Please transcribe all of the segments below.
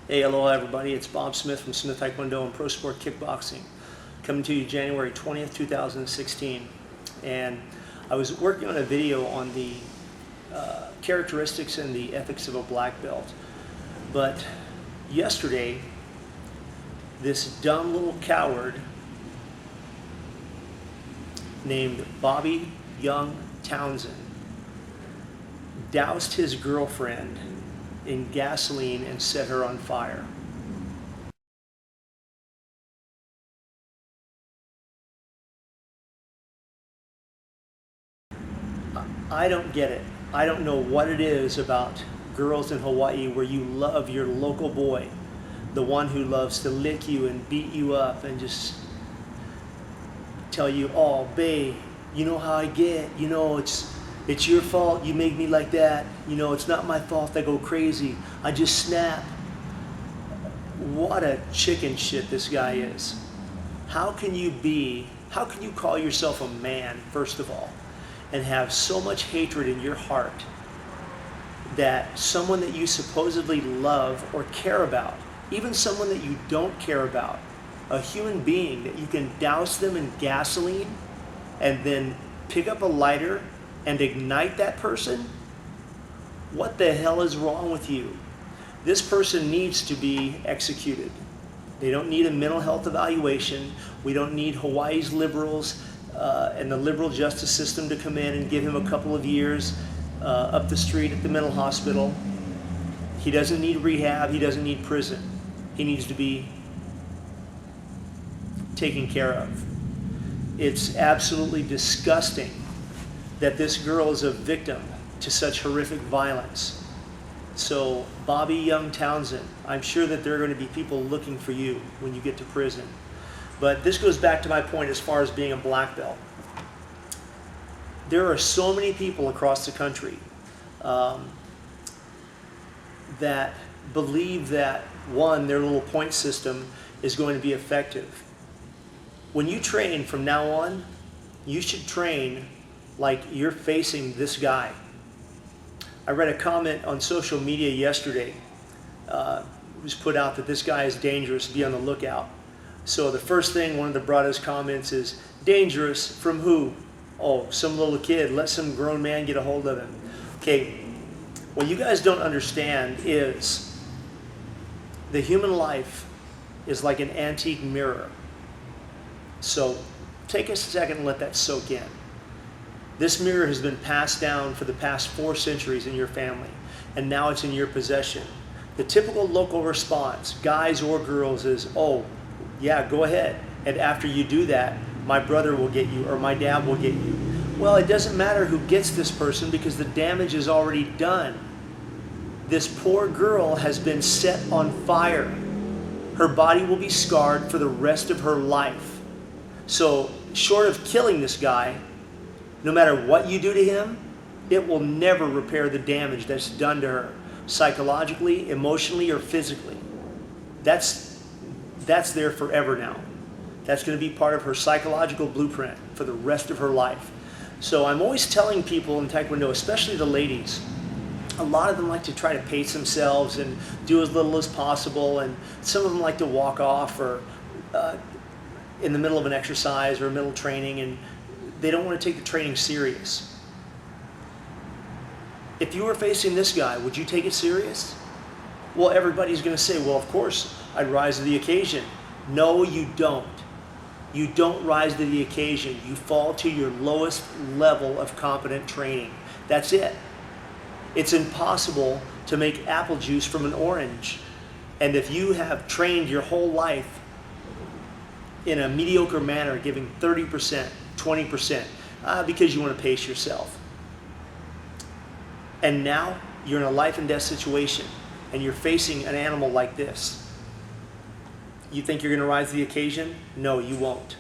Hey, aloha everybody, it's Bob Smith from Smith Taekwondo and Pro Sport Kickboxing, coming to you January 20th, 2016. And I was working on a video on the characteristics and the ethics of a black belt. But yesterday, this dumb little coward named Bobby Young Townsen doused his girlfriend in gasoline and set her on fire. I don't get it. I don't know what it is about girls in Hawaii where you love your local boy, the one who loves to lick you and beat you up and just tell you, oh, babe, you know how I get, you know, it's your fault, you make me like that, you know, it's not my fault I go crazy, I just snap. What a chicken shit this guy is. How can you call yourself a man, first of all, and have so much hatred in your heart that someone that you supposedly love or care about, even someone that you don't care about, a human being, that you can douse them in gasoline and then pick up a lighter and ignite that person? What the hell is wrong with you? This person needs to be executed. They don't need a mental health evaluation. We don't need Hawaii's liberals and the liberal justice system to come in and give him a couple of years up the street at the mental hospital. He doesn't need rehab. He doesn't need prison. He needs to be taken care of. It's absolutely disgusting that this girl is a victim to such horrific violence. So, Bobby Young Townsen, I'm sure that there are going to be people looking for you when you get to prison. But this goes back to my point as far as being a black belt. There are so many people across the country that believe that, one, their little point system is going to be effective. When you train from now on, you should train like you're facing this guy. I read a comment on social media yesterday. It was put out that this guy is dangerous, be on the lookout. So the first thing, one of the broadest comments is, dangerous from who? Oh, some little kid, let some grown man get a hold of him. Okay, what you guys don't understand is the human life is like an antique mirror. So take a second and let that soak in. This mirror has been passed down for the past 4 centuries in your family, and now it's in your possession. The typical local response, guys or girls, is, oh, yeah, go ahead. And after you do that, my brother will get you, or my dad will get you. Well, it doesn't matter who gets this person because the damage is already done. This poor girl has been set on fire. Her body will be scarred for the rest of her life. So, short of killing this guy, no matter what you do to him, it will never repair the damage that's done to her, psychologically, emotionally, or physically. That's there forever now. That's going to be part of her psychological blueprint for the rest of her life. So I'm always telling people in Taekwondo, especially the ladies, a lot of them like to try to pace themselves and do as little as possible, and some of them like to walk off or in the middle of an exercise or middle training, and they don't want to take the training serious. If you were facing this guy, would you take it serious? Well, everybody's going to say, well, of course, I'd rise to the occasion. No, you don't. You don't rise to the occasion. You fall to your lowest level of competent training. That's it. It's impossible to make apple juice from an orange. And if you have trained your whole life in a mediocre manner, giving 30%, 20%, because you want to pace yourself, and now you're in a life and death situation, and you're facing an animal like this, you think you're going to rise to the occasion? No, you won't.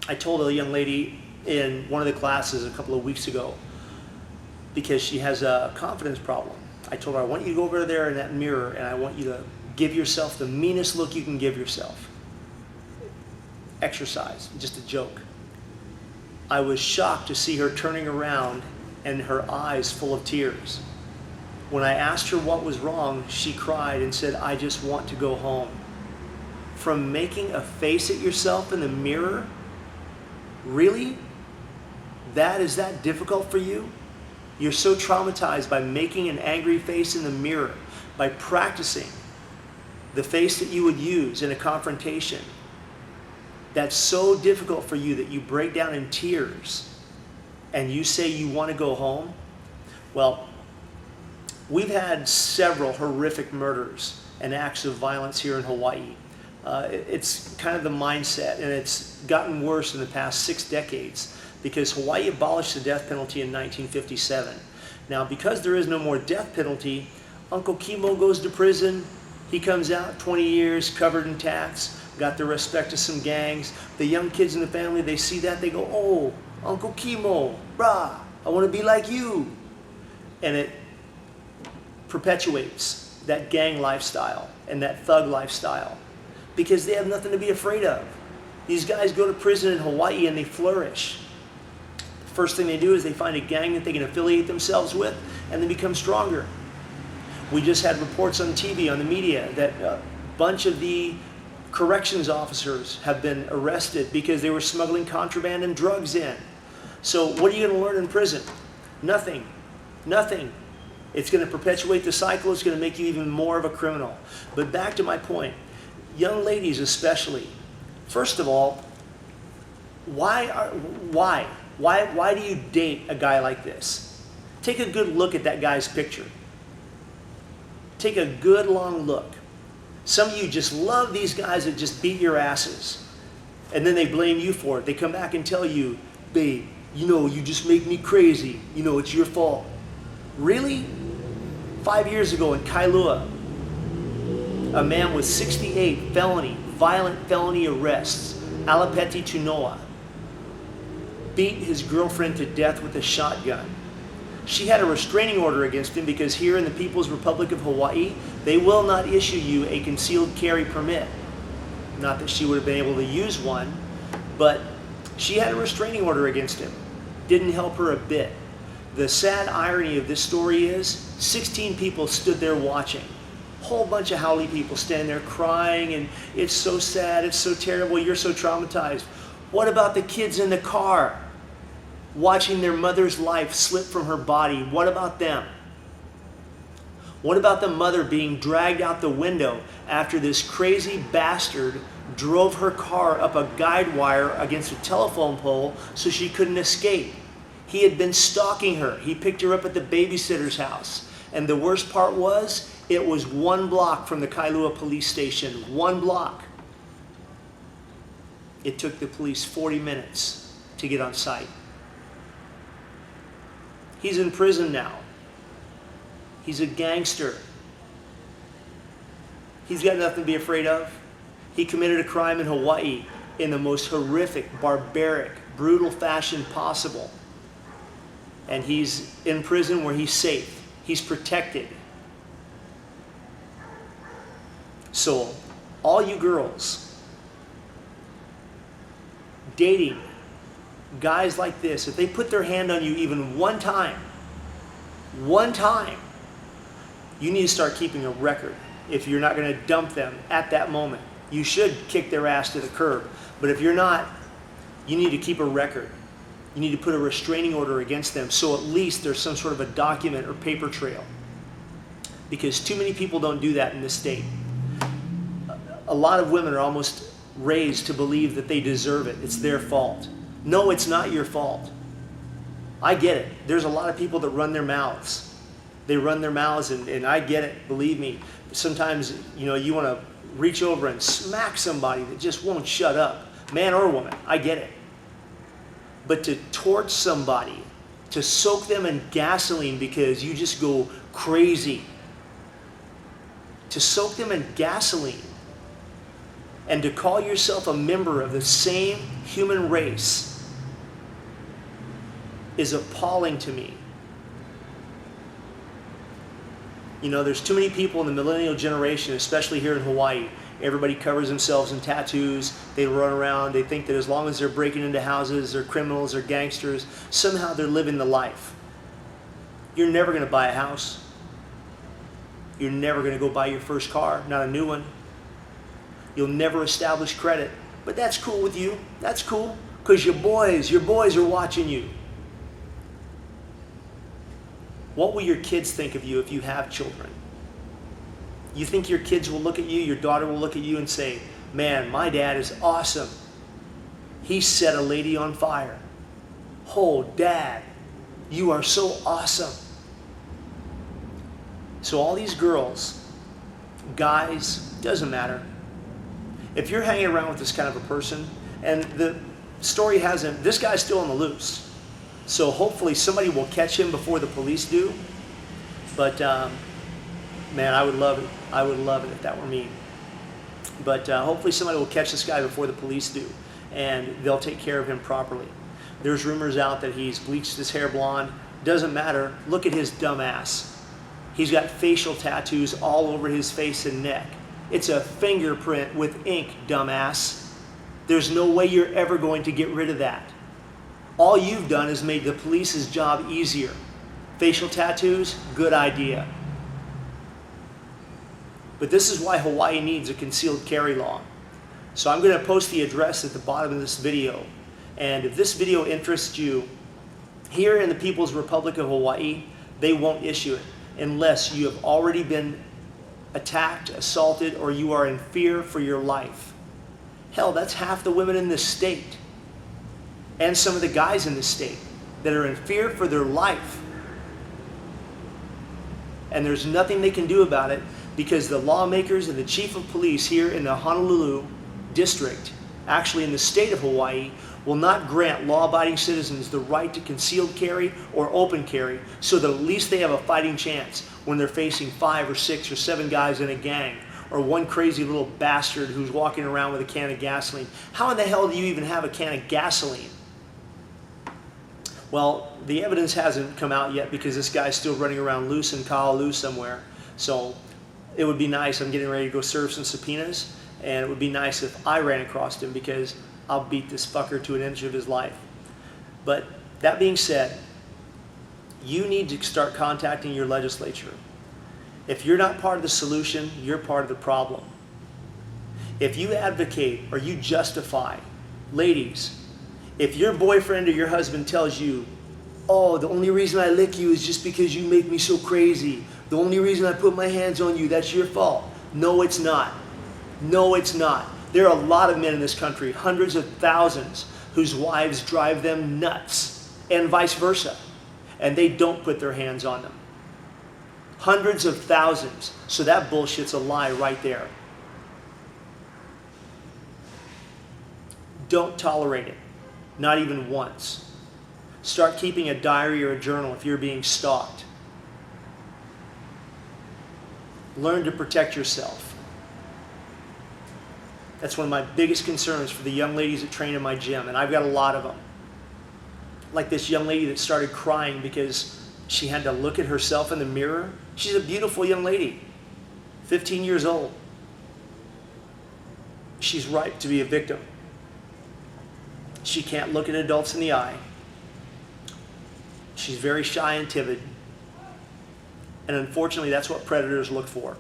I told a young lady in one of the classes a couple of weeks ago, because she has a confidence problem. I told her, I want you to go over there in that mirror and I want you to give yourself the meanest look you can give yourself. Exercise, just a joke. I was shocked to see her turning around and her eyes full of tears. When I asked her what was wrong, she cried and said, "I just want to go home." From making a face at yourself in the mirror, really? That is that difficult for you? You're so traumatized by making an angry face in the mirror, by practicing the face that you would use in a confrontation. That's so difficult for you that you break down in tears and you say you want to go home? Well, we've had several horrific murders and acts of violence here in Hawaii. It's kind of the mindset, and it's gotten worse in the past 6 decades because Hawaii abolished the death penalty in 1957. Now, because there is no more death penalty, Uncle Kimo goes to prison. He comes out 20 years covered in tats, got the respect of some gangs. The young kids in the family, they see that, they go, "Oh, Uncle Kimo, brah, I want to be like you." And it perpetuates that gang lifestyle and that thug lifestyle because they have nothing to be afraid of. These guys go to prison in Hawaii and they flourish. The first thing they do is they find a gang that they can affiliate themselves with and they become stronger. We just had reports on TV, on the media, that a bunch of the corrections officers have been arrested because they were smuggling contraband and drugs in. So what are you going to learn in prison? Nothing. Nothing. It's going to perpetuate the cycle. It's going to make you even more of a criminal. But back to my point. Young ladies especially. First of all, why do you date a guy like this? Take a good look at that guy's picture. Take a good long look. Some of you just love these guys that just beat your asses. And then they blame you for it. They come back and tell you, "Babe, you just make me crazy. It's your fault." Really? 5 years ago in Kahalu'u, a man with 68 violent felony arrests, Alapeti Tunoa, beat his girlfriend to death with a shotgun. She had a restraining order against him because here in the People's Republic of Hawaii, they will not issue you a concealed carry permit. Not that she would have been able to use one, but she had a restraining order against him. Didn't help her a bit. The sad irony of this story is 16 people stood there watching. Whole bunch of haole people standing there crying, and it's so sad, it's so terrible, you're so traumatized. What about the kids in the car watching their mother's life slip from her body? What about them? What about the mother being dragged out the window after this crazy bastard drove her car up a guide wire against a telephone pole so she couldn't escape? He had been stalking her. He picked her up at the babysitter's house. And the worst part was, it was 1 block from the Kailua police station. 1 block. It took the police 40 minutes to get on site. He's in prison now. He's a gangster. He's got nothing to be afraid of. He committed a crime in Hawaii in the most horrific, barbaric, brutal fashion possible. And he's in prison where he's safe. He's protected. So, all you girls dating guys like this, if they put their hand on you even one time, you need to start keeping a record. If you're not going to dump them at that moment, you should kick their ass to the curb. But if you're not, you need to keep a record. You need to put a restraining order against them so at least there's some sort of a document or paper trail. Because too many people don't do that in this state. A lot of women are almost raised to believe that they deserve it. It's their fault. No, it's not your fault. I get it. There's a lot of people that run their mouths. They run their mouths, and I get it, believe me. Sometimes, you want to reach over and smack somebody that just won't shut up, man or woman. I get it. But to torch somebody, to soak them in gasoline because you just go crazy, to soak them in gasoline, and to call yourself a member of the same human race is appalling to me. There's too many people in the millennial generation, especially here in Hawaii. Everybody covers themselves in tattoos. They run around. They think that as long as they're breaking into houses, they're criminals, they're gangsters. Somehow they're living the life. You're never going to buy a house. You're never going to go buy your first car, not a new one. You'll never establish credit. But that's cool with you. That's cool. Because your boys are watching you. What will your kids think of you if you have children? You think your kids will look at you, your daughter will look at you and say, man, my dad is awesome. He set a lady on fire. Oh, Dad, you are so awesome. So all these girls, guys, doesn't matter. If you're hanging around with this kind of a person, and the story hasn't, this guy's still on the loose. So hopefully somebody will catch him before the police do. But man, I would love it. I would love it if that were me. But hopefully somebody will catch this guy before the police do, and they'll take care of him properly. There's rumors out that he's bleached his hair blonde. Doesn't matter. Look at his dumb ass. He's got facial tattoos all over his face and neck. It's a fingerprint with ink, dumbass. There's no way you're ever going to get rid of that. All you've done is made the police's job easier. Facial tattoos, good idea. But this is why Hawaii needs a concealed carry law. So I'm going to post the address at the bottom of this video. And if this video interests you, here in the People's Republic of Hawaii, they won't issue it unless you have already been attacked, assaulted, or you are in fear for your life. Hell, that's half the women in this state. And some of the guys in this state that are in fear for their life. And there's nothing they can do about it because the lawmakers and the chief of police here in the Honolulu district, actually in the state of Hawaii, will not grant law-abiding citizens the right to concealed carry or open carry so that at least they have a fighting chance when they're facing 5 or 6 or 7 guys in a gang or one crazy little bastard who's walking around with a can of gasoline. How in the hell do you even have a can of gasoline? Well, the evidence hasn't come out yet because this guy's still running around loose in Kahalu'u somewhere. So it would be nice. I'm getting ready to go serve some subpoenas, and it would be nice if I ran across him because I'll beat this fucker to an inch of his life. But that being said, you need to start contacting your legislature. If you're not part of the solution, you're part of the problem. If you advocate or you justify, ladies, if your boyfriend or your husband tells you, oh, the only reason I lick you is just because you make me so crazy. The only reason I put my hands on you, that's your fault. No, it's not. No, it's not. There are a lot of men in this country, hundreds of thousands, whose wives drive them nuts, and vice versa. And they don't put their hands on them. Hundreds of thousands. So that bullshit's a lie right there. Don't tolerate it. Not even once. Start keeping a diary or a journal if you're being stalked. Learn to protect yourself. That's one of my biggest concerns for the young ladies that train in my gym, and I've got a lot of them. Like this young lady that started crying because she had to look at herself in the mirror. She's a beautiful young lady, 15 years old. She's ripe to be a victim. She can't look at adults in the eye. She's very shy and timid. And unfortunately, that's what predators look for.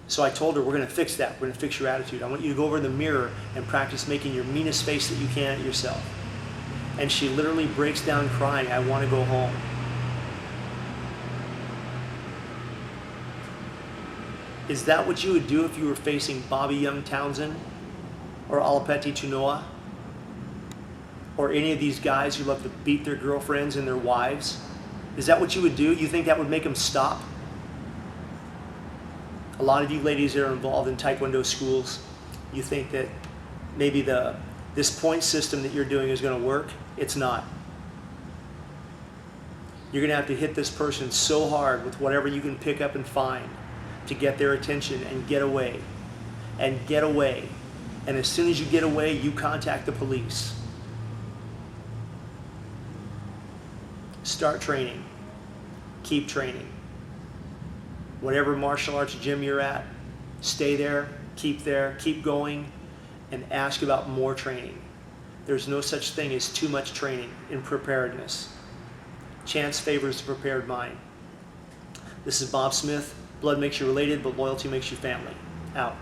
So I told her, we're going to fix that. We're going to fix your attitude. I want you to go over in the mirror and practice making your meanest face that you can at yourself. And she literally breaks down crying, I want to go home. Is that what you would do if you were facing Bobby Young Townsen or Alapeti Tunoa? Or any of these guys who love to beat their girlfriends and their wives? Is that what you would do? You think that would make them stop? A lot of you ladies that are involved in Taekwondo schools, you think that maybe this point system that you're doing is going to work. It's not. You're going to have to hit this person so hard with whatever you can pick up and find to get their attention and get away. And get away. And as soon as you get away, you contact the police. Start training. Keep training. Whatever martial arts gym you're at, stay there, keep going, and ask about more training. There's no such thing as too much training in preparedness. Chance favors the prepared mind. This is Bob Smith. Blood makes you related, but loyalty makes you family. Out.